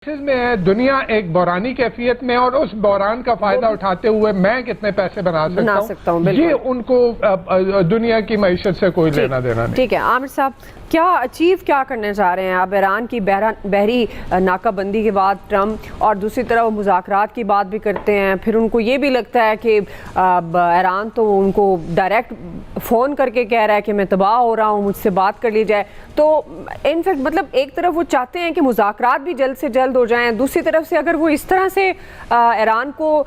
میں دنیا ایک بحرانی کیفیت میں اور اس بحران کا فائدہ اٹھاتے ہوئے میں کتنے پیسے بنا سکتا ہوں یہ ان کو دنیا کی معیشت سے کوئی لینا دینا نہیں۔ ٹھیک ہے عامر صاحب، کیا اچیو کیا کرنے چاہ رہے ہیں آپ؟ ایران کی بحری ناکہ بندی کے بعد ٹرمپ، اور دوسری طرف وہ مذاکرات کی بات بھی کرتے ہیں، پھر ان کو یہ بھی لگتا ہے کہ ایران تو ان کو ڈائریکٹ فون کر کے کہہ رہا ہے کہ میں تباہ ہو رہا ہوں، مجھ سے بات کر لی جائے۔ تو انفیکٹ مطلب ایک طرف وہ چاہتے ہیں کہ مذاکرات بھی جلد سے جلد ہو جائیں، دوسری طرف سے اگر وہ اس طرح سے ایران کو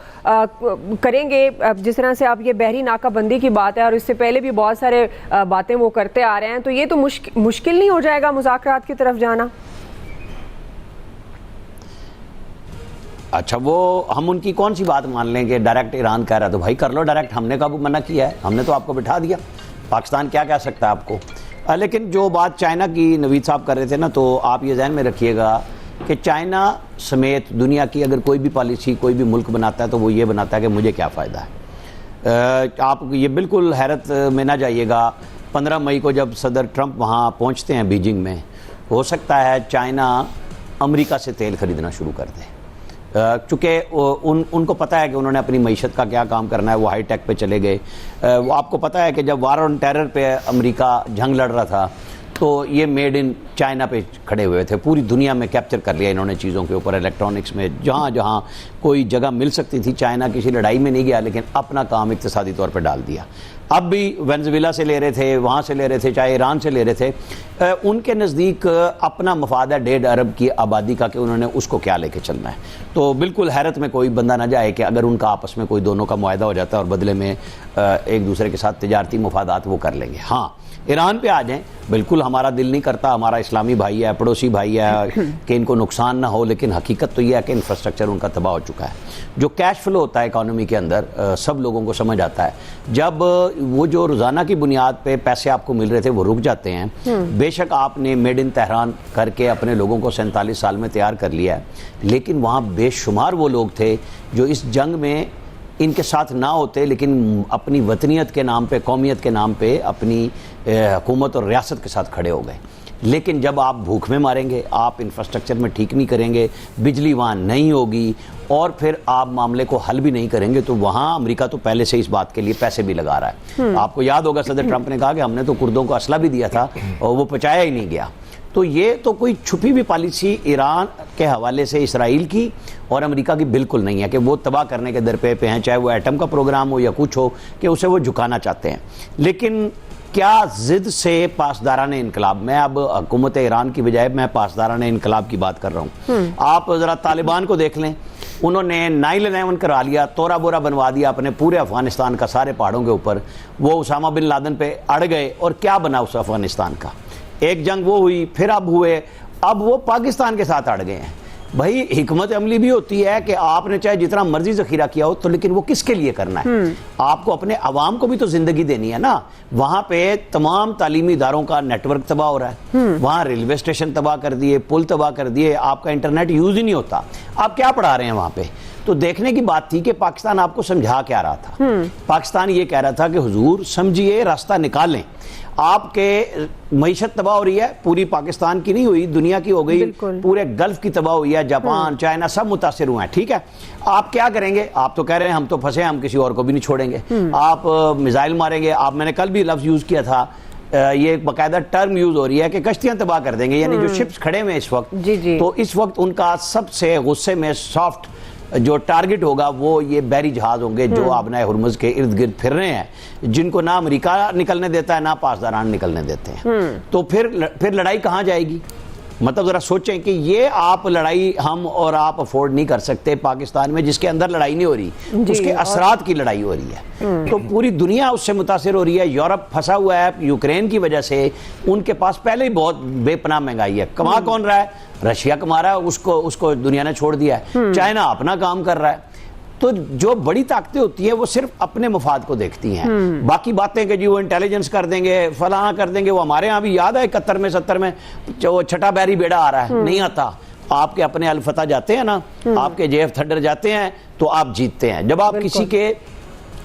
کریں گے جس طرح سے اب یہ بحری ناکہ بندی کی بات ہے، اور اس سے پہلے بھی بہت سارے باتیں وہ کرتے آ رہے ہیں، تو یہ تو مشکل نہیں ہو جائے گا مذاکرات کی طرف جانا؟ اچھا، وہ ہم ان کی کون سی بات مان لیں کہ ڈائریکٹ ایران کہہ رہا ہے تو بھائی کر لو ڈائریکٹ، ہم نے کب منع کیا ہے؟ ہم نے تو آپ کو بٹھا دیا، پاکستان کیا کہہ سکتا ہے آپ کو؟ لیکن جو بات چائنا کی نوید صاحب کر رہے تھے نا، تو آپ یہ ذہن میں رکھیے گا کہ چائنا سمیت دنیا کی اگر کوئی بھی پالیسی کوئی بھی ملک بناتا ہے تو وہ یہ بناتا ہے کہ مجھے کیا فائدہ ہے۔ آپ یہ بالکل حیرت میں نہ جائیے گا، 15 مئی کو جب صدر ٹرمپ وہاں پہنچتے ہیں بیجنگ میں، ہو سکتا ہے چائنا امریکہ سے تیل خریدنا شروع کر دے، چونکہ ان کو پتہ ہے کہ انہوں نے اپنی معیشت کا کیا کام کرنا ہے، وہ ہائی ٹیک پہ چلے گئے۔ وہ آپ کو پتہ ہے کہ جب وار آن ٹیرر پہ امریکہ جنگ لڑ رہا تھا تو یہ میڈ ان چائنا پہ کھڑے ہوئے تھے، پوری دنیا میں کیپچر کر لیا انہوں نے چیزوں کے اوپر، الیکٹرانکس میں جہاں جہاں کوئی جگہ مل سکتی تھی۔ چائنا کسی لڑائی میں نہیں گیا لیکن اپنا کام اقتصادی طور پہ ڈال دیا۔ اب بھی وینزویلا سے لے رہے تھے، وہاں سے لے رہے تھے، چاہے ایران سے لے رہے تھے، ان کے نزدیک اپنا مفاد ہے 1.5 ارب کی آبادی کا کہ انہوں نے اس کو کیا لے کے چلنا ہے۔ تو بالکل حیرت میں کوئی بندہ نہ جائے کہ اگر ان کا آپس میں کوئی دونوں کا معاہدہ ہو جاتا ہے اور بدلے میں ایک دوسرے کے ساتھ تجارتی مفادات وہ کر لیں گے۔ ہاں، ایران پہ آ جائیں، بالکل ہمارا دل نہیں کرتا، ہمارا اسلامی بھائی ہے، پڑوسی بھائی ہے، کہ ان کو نقصان نہ ہو، لیکن حقیقت تو یہ ہے کہ انفراسٹرکچر ان کا تباہ ہو چکا ہے۔ جو کیش فلو ہوتا ہے اکانومی کے اندر سب لوگوں کو سمجھ آتا ہے، جب وہ جو روزانہ کی بنیاد پہ پیسے آپ کو مل رہے تھے وہ رک جاتے ہیں، بے شک آپ نے میڈ ان تہران کر کے اپنے لوگوں کو 47 سال میں تیار کر لیا ہے، لیکن وہاں بے شمار وہ لوگ تھے جو اس جنگ میں ان کے ساتھ نہ ہوتے لیکن اپنی وطنیت کے نام پہ، قومیت کے نام پہ اپنی حکومت اور ریاست کے ساتھ کھڑے ہو گئے۔ لیکن جب آپ بھوک میں ماریں گے، آپ انفراسٹرکچر میں ٹھیک نہیں کریں گے، بجلی وہاں نہیں ہوگی، اور پھر آپ معاملے کو حل بھی نہیں کریں گے، تو وہاں امریکہ تو پہلے سے اس بات کے لیے پیسے بھی لگا رہا ہے۔ آپ کو یاد ہوگا صدر ٹرمپ نے کہا کہ ہم نے تو کردوں کو اسلحہ بھی دیا تھا اور وہ پہنچایا ہی نہیں گیا۔ تو یہ تو کوئی چھپی ہوئی پالیسی ایران کے حوالے سے اسرائیل کی اور امریکہ کی بالکل نہیں ہے کہ وہ تباہ کرنے کے درپے پہ ہیں، چاہے وہ ایٹم کا پروگرام ہو یا کچھ ہو، کہ اسے وہ جھکانا چاہتے ہیں۔ لیکن کیا ضد سے پاسداران انقلاب، میں اب حکومت ایران کی بجائے میں پاسداران انقلاب کی بات کر رہا ہوں۔ آپ ذرا طالبان کو دیکھ لیں، انہوں نے 9/11 کرا لیا، تورا بورا بنوا دیا اپنے پورے افغانستان کا، سارے پہاڑوں کے اوپر، وہ اسامہ بن لادن پہ اڑ گئے، اور کیا بنا اس افغانستان کا؟ ایک جنگ وہ ہوئی، پھر اب ہوئے، اب وہ پاکستان کے ساتھ اڑ گئے ہیں۔ بھائی حکمت عملی بھی ہوتی ہے کہ آپ نے چاہے جتنا مرضی ذخیرہ کیا ہو تو لیکن وہ کس کے لیے کرنا ہے؟ آپ کو اپنے عوام کو بھی تو زندگی دینی ہے نا۔ وہاں پہ تمام تعلیمی اداروں کا نیٹ ورک تباہ ہو رہا ہے، وہاں ریلوے اسٹیشن تباہ کر دیے، پل تباہ کر دیے، آپ کا انٹرنیٹ یوز ہی نہیں ہوتا، آپ کیا پڑھا رہے ہیں وہاں پہ؟ تو دیکھنے کی بات تھی کہ پاکستان آپ کو سمجھا کیا رہا تھا۔ پاکستان یہ کہہ رہا تھا کہ حضور سمجھیے، راستہ نکالیں، آپ کے معیشت تباہ ہو رہی ہے، پوری پاکستان کی نہیں ہوئی، دنیا کی ہو گئی، پورے گلف کی تباہ ہوئی ہے، جاپان، چائنا سب متاثر ہوئے ہیں، ٹھیک ہے؟ آپ کیا کریں گے؟ آپ تو کہہ رہے ہیں ہم تو پھنسے، ہم کسی اور کو بھی نہیں چھوڑیں گے، آپ میزائل ماریں گے، آپ، میں نے کل بھی لفظ یوز کیا تھا، یہ ایک باقاعدہ ٹرم یوز ہو رہی ہے کہ کشتیاں تباہ کر دیں گے، یعنی جو شپس کھڑے ہوئے اس وقت، تو اس وقت ان کا سب سے غصے میں سافٹ جو ٹارگٹ ہوگا وہ یہ بحری جہاز ہوں گے جو آبنائے ہرمز کے ارد گرد پھر رہے ہیں، جن کو نہ امریکہ نکلنے دیتا ہے نہ پاسداران نکلنے دیتے ہیں۔ تو پھر لڑائی کہاں جائے گی؟ مطلب ذرا سوچیں کہ یہ آپ لڑائی ہم اور آپ افورڈ نہیں کر سکتے پاکستان میں، جس کے اندر لڑائی نہیں ہو رہی، اس کے اثرات کی لڑائی ہو رہی ہے، تو پوری دنیا اس سے متاثر ہو رہی ہے۔ یورپ پھنسا ہوا ہے یوکرین کی وجہ سے، ان کے پاس پہلے ہی بہت بے پناہ مہنگائی ہے، کما کون رہا ہے؟ رشیا کما رہا ہے، اس کو دنیا نے چھوڑ دیا ہے، چائنا اپنا کام کر رہا ہے۔ تو جو بڑی طاقتیں ہوتی ہیں وہ صرف اپنے مفاد کو دیکھتی ہیں، باقی باتیں کہ جی وہ انٹیلیجنس کر دیں گے، فلاں کر دیں گے، وہ ہمارے ہاں بھی یاد ہے 71 میں 70 میں وہ چھٹا بحری بیڑا آ رہا ہے، نہیں آتا۔ آپ کے اپنے الفتح جاتے ہیں نا، آپ کے JF تھنڈر جاتے ہیں تو آپ جیتتے ہیں۔ جب آپ کسی کے